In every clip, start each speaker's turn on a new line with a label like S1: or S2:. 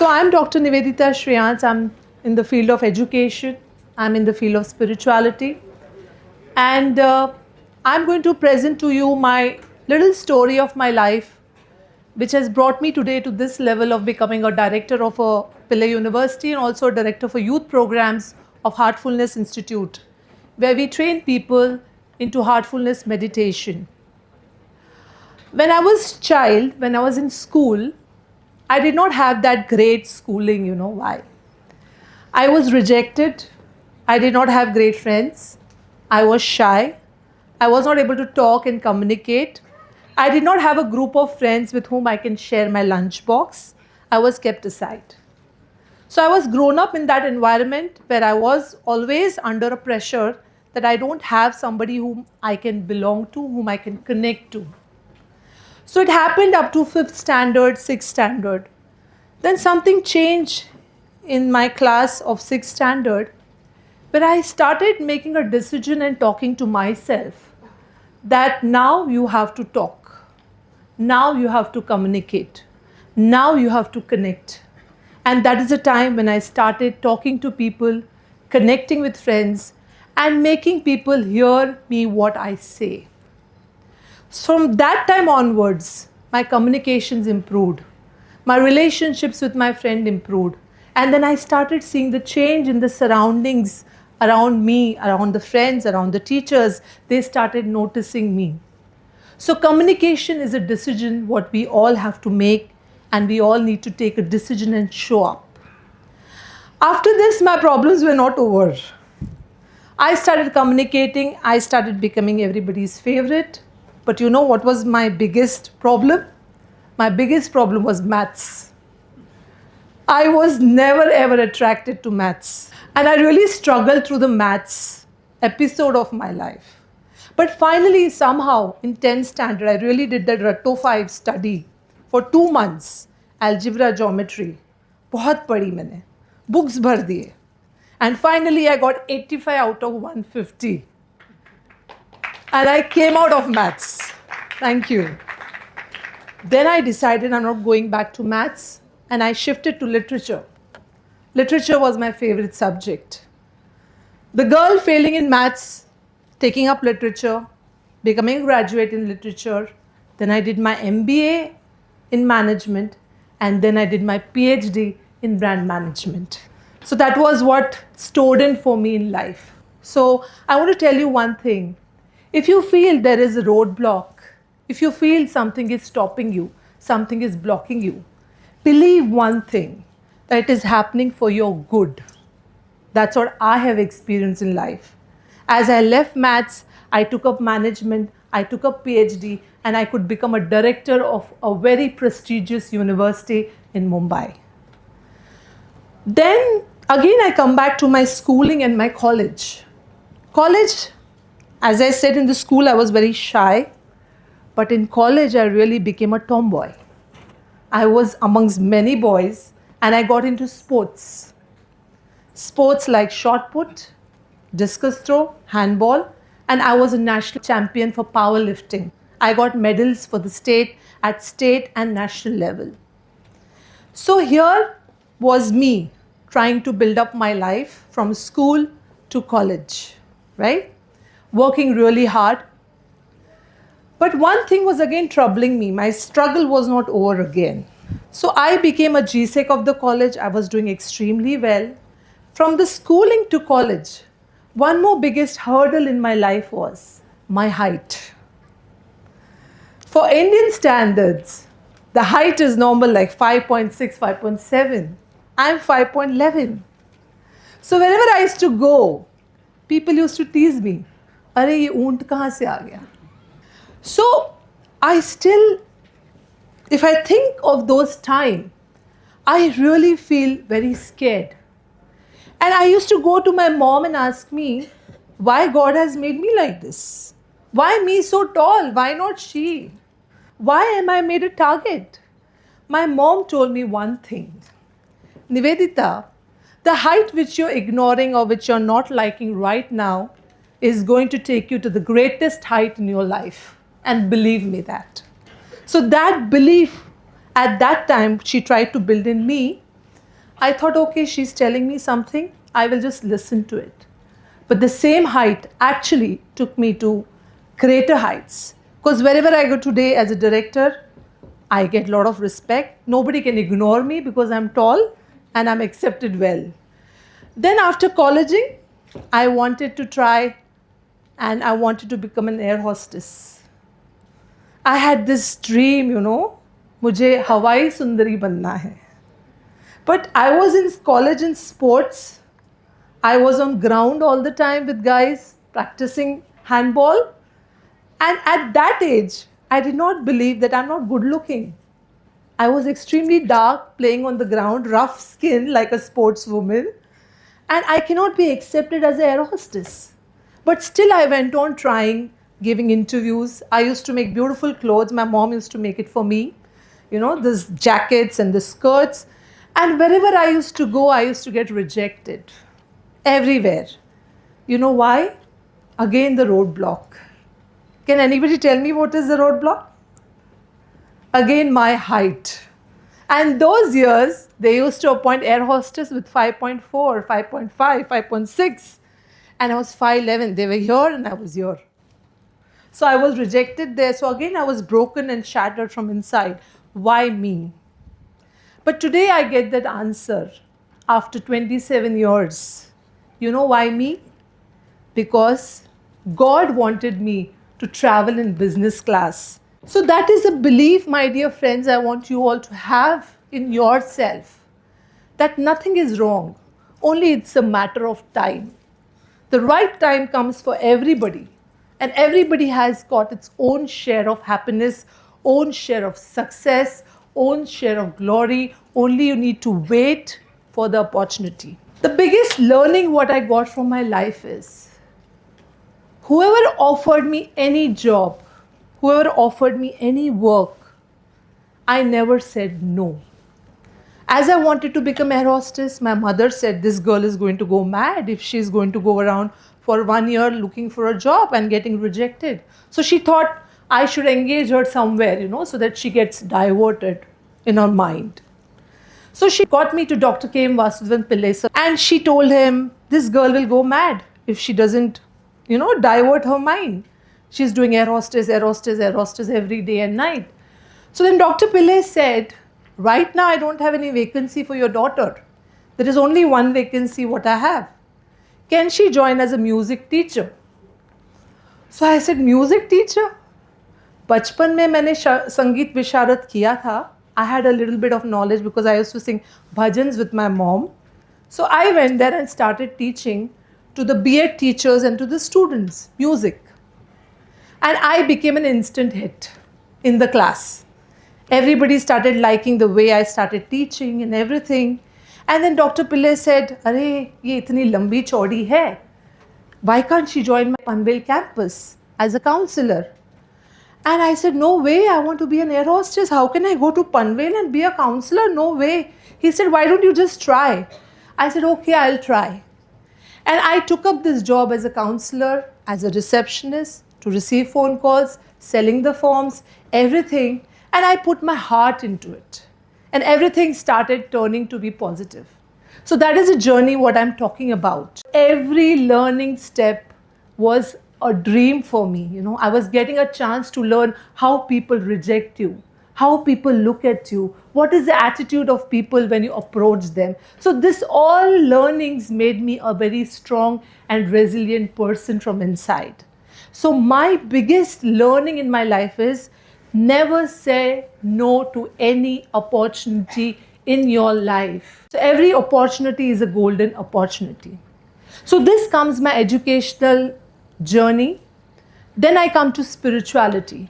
S1: So I'm Dr. Nivedita Shriyans. I'm in the field of education. I'm in the field of spirituality. And I'm going to present to you my little story of my life, which has brought me today to this level of becoming a director of a Pillai University and also a director for youth programs of Heartfulness Institute, where we train people into heartfulness meditation. When I was child, when I was in school, I did not have that great schooling, you know why? I was rejected. I did not have great friends. I was shy. I was not able to talk and communicate. I did not have a group of friends with whom I can share my lunchbox. I was kept aside. So I was grown up in that environment where I was always under a pressure that I don't have somebody whom I can belong to, whom I can connect to. So it happened up to 5th standard, 6th standard. Then something changed in my class of 6th standard where I started making a decision and talking to myself that now you have to talk. Now you have to communicate. Now you have to connect. And that is the time when I started talking to people, connecting with friends, and making people hear me what I say. From that time onwards, my communications improved. My relationships with my friend improved. And then I started seeing the change in the surroundings around me, around the friends, around the teachers. They started noticing me. So communication is a decision what we all have to make, and we all need to take a decision and show up. After this, my problems were not over. I started communicating. I started becoming everybody's favorite. But you know what was my biggest problem? My biggest problem was maths. I was never ever attracted to maths. And I really struggled through the maths episode of my life. But finally, somehow, in 10th standard, I really did the Ratto 5 study for 2 months. Algebra, geometry. बहुत पढ़ी मैंने. Books भर दिए. And finally, I got 85 out of 150. And I came out of maths. Thank you. Then I decided I'm not going back to maths, and I shifted to literature. Literature was my favorite subject. The girl failing in maths, taking up literature, becoming a graduate in literature. Then I did my MBA in management, and then I did my PhD in brand management. So that was what stored in for me in life. So I want to tell you one thing. If you feel there is a roadblock, if you feel something is stopping you, something is blocking you, believe one thing, that it is happening for your good. That's what I have experienced in life. As I left maths, I took up management, I took up PhD, and I could become a director of a very prestigious university in Mumbai. Then again, I come back to my schooling and my college. College, as I said, in the school, I was very shy. But in college, I really became a tomboy. I was amongst many boys, and I got into sports. Sports like shot put, discus throw, handball, and I was a national champion for powerlifting. I got medals for the state at state and national level. So here was me trying to build up my life from school to college, right? Working really hard. But one thing was again troubling me. My struggle was not over again. So I became a GSEC of the college. I was doing extremely well. From the schooling to college, one more biggest hurdle in my life was my height. For Indian standards, the height is normal like 5.6, 5.7. I'm 5.11. So wherever I used to go, people used to tease me. अरे ये ऊंट कहाँ से आ गया? So I still, if I think of those times, I really feel very scared. And I used to go to my mom and ask me, why God has made me like this? Why me so tall? Why not she? Why am I made a target? My mom told me one thing. Nivedita, the height which you're ignoring or which you're not liking right now is going to take you to the greatest height in your life. And believe me that. So that belief at that time she tried to build in me. I thought, okay, she's telling me something, I will just listen to it. But the same height actually took me to greater heights. Because wherever I go today as a director, I get a lot of respect. Nobody can ignore me because I'm tall and I'm accepted well. Then after colleging, I wanted to try and I wanted to become an air hostess. I had this dream, मुझे हवाई सुंदरी बनना है. But I was in college in sports. I was on ground all the time with guys practicing handball. And at that age, I did not believe that I'm not good looking. I was extremely dark, playing on the ground, rough skin like a sportswoman. And I cannot be accepted as an air hostess. But still I went on trying, giving interviews. I used to make beautiful clothes. My mom used to make it for me. These jackets and the skirts. And wherever I used to go, I used to get rejected. Everywhere. You know why? Again, the roadblock. Can anybody tell me what is the roadblock? Again, my height. And those years, they used to appoint air hostess with 5.4, 5.5, 5.6. And I was 5'11". They were here and I was here. So I was rejected there. So again, I was broken and shattered from inside. Why me? But today I get that answer after 27 years. You know why me? Because God wanted me to travel in business class. So that is a belief, my dear friends, I want you all to have in yourself. That nothing is wrong. Only it's a matter of time. The right time comes for everybody. And everybody has got its own share of happiness, own share of success, own share of glory. Only you need to wait for the opportunity. The biggest learning what I got from my life is, whoever offered me any job, whoever offered me any work, I never said no. As I wanted to become air hostess, my mother said this girl is going to go mad if she's going to go around for 1 year looking for a job and getting rejected. So she thought I should engage her somewhere, so that she gets diverted in her mind. So she got me to Dr. K. M. Vasudevan Pillai, and she told him, this girl will go mad if she doesn't, divert her mind. She's doing air hostess every day and night. So then Dr. Pillai said, right now I don't have any vacancy for your daughter. There is only one vacancy what I have. Can she join as a music teacher? So I said, music teacher? बचपन में मैंने संगीत विशारद किया था. I had a little bit of knowledge because I used to sing bhajans with my mom. So I went there and started teaching to the B.Ed teachers and to the students music. And I became an instant hit in the class. Everybody started liking the way I started teaching and everything. And then Dr. Pillai said, "Arey, ye itni lambi chaudi hai. Why can't she join my Panvel campus as a counselor?" And I said, no way, I want to be an air hostess. How can I go to Panvel and be a counselor? No way. He said, why don't you just try? I said, okay, I'll try. And I took up this job as a counselor, as a receptionist, to receive phone calls, selling the forms, everything. And I put my heart into it. And everything started turning to be positive. So that is a journey what I'm talking about. Every learning step was a dream for me. I was getting a chance to learn how people reject you, how people look at you, what is the attitude of people when you approach them. So this all learnings made me a very strong and resilient person from inside. So my biggest learning in my life is never say no to any opportunity in your life. So every opportunity is a golden opportunity. So this comes my educational journey. Then I come to spirituality.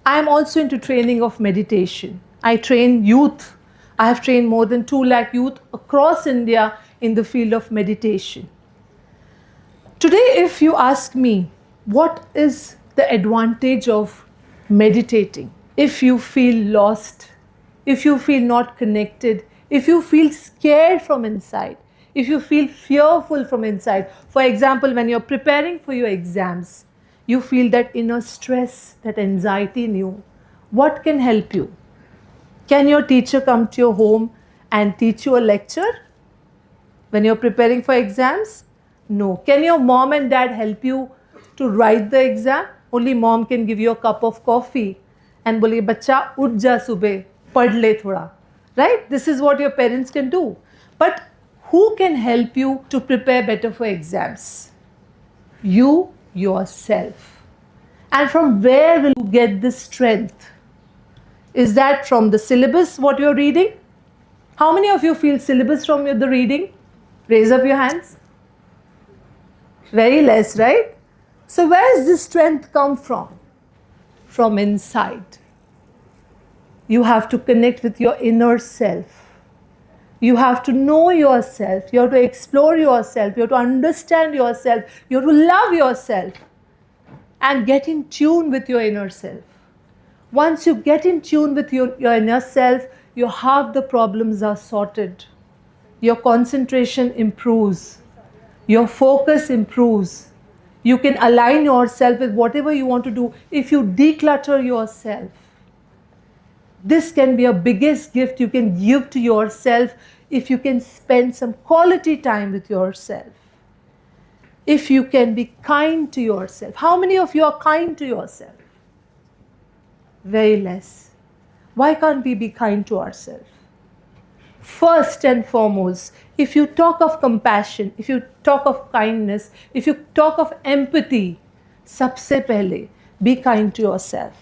S1: I am also into training of meditation. I train youth. I have trained more than 2 lakh youth across India in the field of meditation. Today, if you ask me, what is the advantage of meditating? If you feel lost, if you feel not connected, if you feel scared from inside, if you feel fearful from inside, for example, when you're preparing for your exams, you feel that inner stress, that anxiety in you, what can help you? Can your teacher come to your home and teach you a lecture when you're preparing for exams? No. Can your mom and dad help you to write the exam? Only mom can give you a cup of coffee and बोले बच्चा उठ जा सुबह पढ़ ले थोड़ा. Right? This is what your parents can do. But who can help you to prepare better for exams? You yourself. And from where will you get this strength? Is that from the syllabus, what you're reading? How many of you feel syllabus from the reading? Raise up your hands. Very less, right? So where does this strength come from? From inside. You have to connect with your inner self. You have to know yourself. You have to explore yourself. You have to understand yourself. You have to love yourself. And get in tune with your inner self. Once you get in tune with your inner self, your half the problems are sorted. Your concentration improves. Your focus improves. You can align yourself with whatever you want to do if you declutter yourself. This can be a biggest gift you can give to yourself if you can spend some quality time with yourself. If you can be kind to yourself. How many of you are kind to yourself? Very less. Why can't we be kind to ourselves? First and foremost, if you talk of compassion, if you talk of kindness, if you talk of empathy, sabse pehle, be kind to yourself.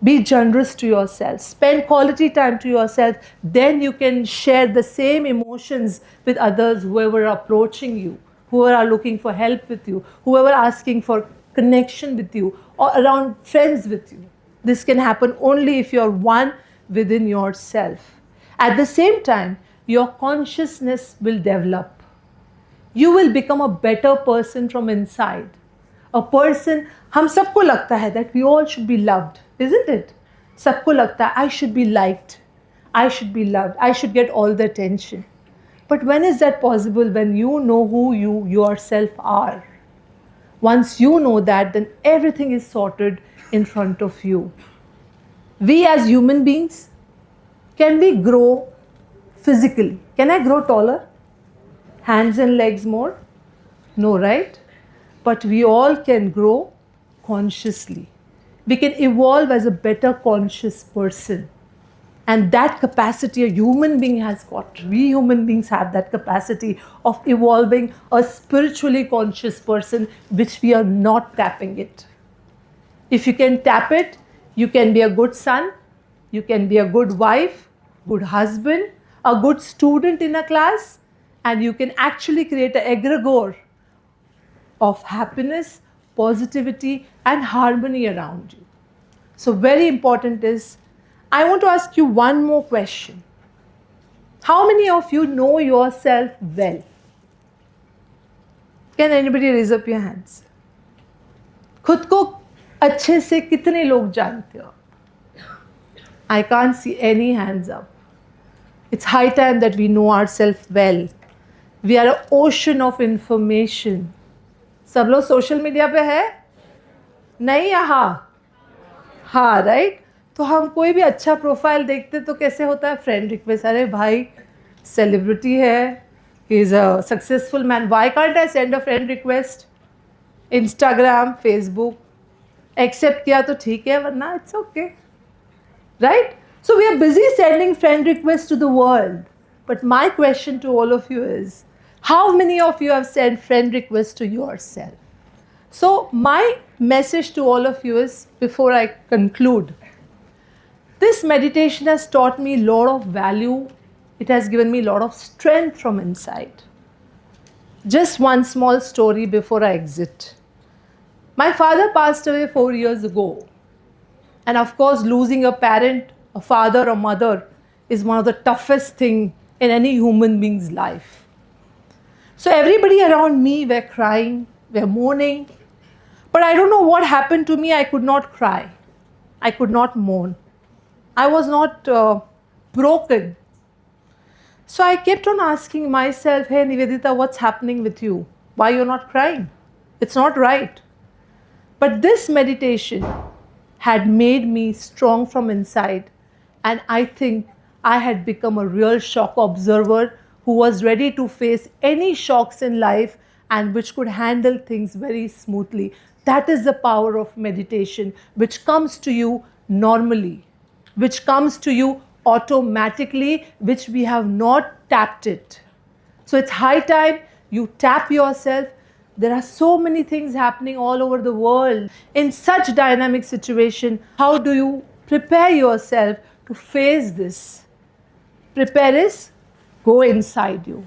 S1: Be generous to yourself. Spend quality time to yourself. Then you can share the same emotions with others, whoever are approaching you, whoever are looking for help with you, whoever are asking for connection with you, or around friends with you. This can happen only if you're one within yourself. At the same time, your consciousness will develop. You will become a better person from inside. A person, हम सबको लगता है that we all should be loved, isn't it? सबको लगता है I should be liked, I should be loved, I should get all the attention. But when is that possible? When you know who you yourself are. Once you know that, then everything is sorted in front of you. We as human beings, can we grow physically? Can I grow taller? Hands and legs more? No, right? But we all can grow consciously. We can evolve as a better conscious person. And that capacity a human being has got. We human beings have that capacity of evolving a spiritually conscious person, which we are not tapping it. If you can tap it, you can be a good son, you can be a good wife, good husband, a good student in a class, and you can actually create an egregore of happiness, positivity, and harmony around you. So very important is, I want to ask you one more question. How many of you know yourself well? Can anybody raise up your hands? खुद को अच्छे से कितने लोग जानते हो? I can't see any hands up. It's high time that we know ourselves well. We are an ocean of information. सब लोग सोशल मीडिया पे है? नहीं या हाँ राइट? तो हम कोई भी अच्छा प्रोफाइल देखते तो कैसे होता है? Friend request. अरे भाई सेलिब्रिटी है, he is a successful man, why can't I send a friend request? Instagram, Facebook, accept किया तो ठीक है, वरना it's okay, right? So we are busy sending friend requests to the world. But my question to all of you is, how many of you have sent friend requests to yourself? So my message to all of you is, before I conclude, this meditation has taught me a lot of value. It has given me a lot of strength from inside. Just one small story before I exit. My father passed away 4 years ago. And of course, losing a parent, a father or mother, is one of the toughest things in any human being's life. So everybody around me were crying, were mourning. But I don't know what happened to me. I could not cry. I could not mourn. I was not broken. So I kept on asking myself, hey Nivedita, what's happening with you? Why you're not crying? It's not right. But this meditation had made me strong from inside. And I think I had become a real shock observer who was ready to face any shocks in life and which could handle things very smoothly. That is the power of meditation, which comes to you normally, which comes to you automatically, which we have not tapped it. So it's high time you tap yourself. There are so many things happening all over the world. In such dynamic situation, how do you prepare yourself to face this? Prepare is go inside you,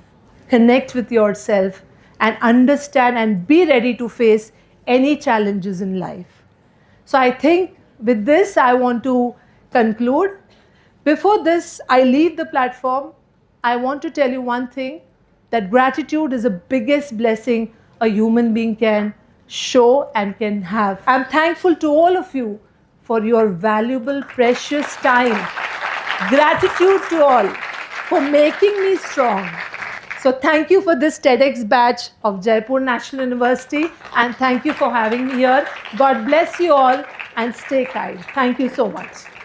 S1: connect with yourself, and understand and be ready to face any challenges in life. So I think with this, I want to conclude. Before this, I leave the platform. I want to tell you one thing, that gratitude is the biggest blessing a human being can show and can have. I'm thankful to all of you for your valuable, precious time. Gratitude to all for making me strong. So thank you for this TEDx batch of Jaipur National University, and thank you for having me here. God bless you all and stay kind. Thank you so much.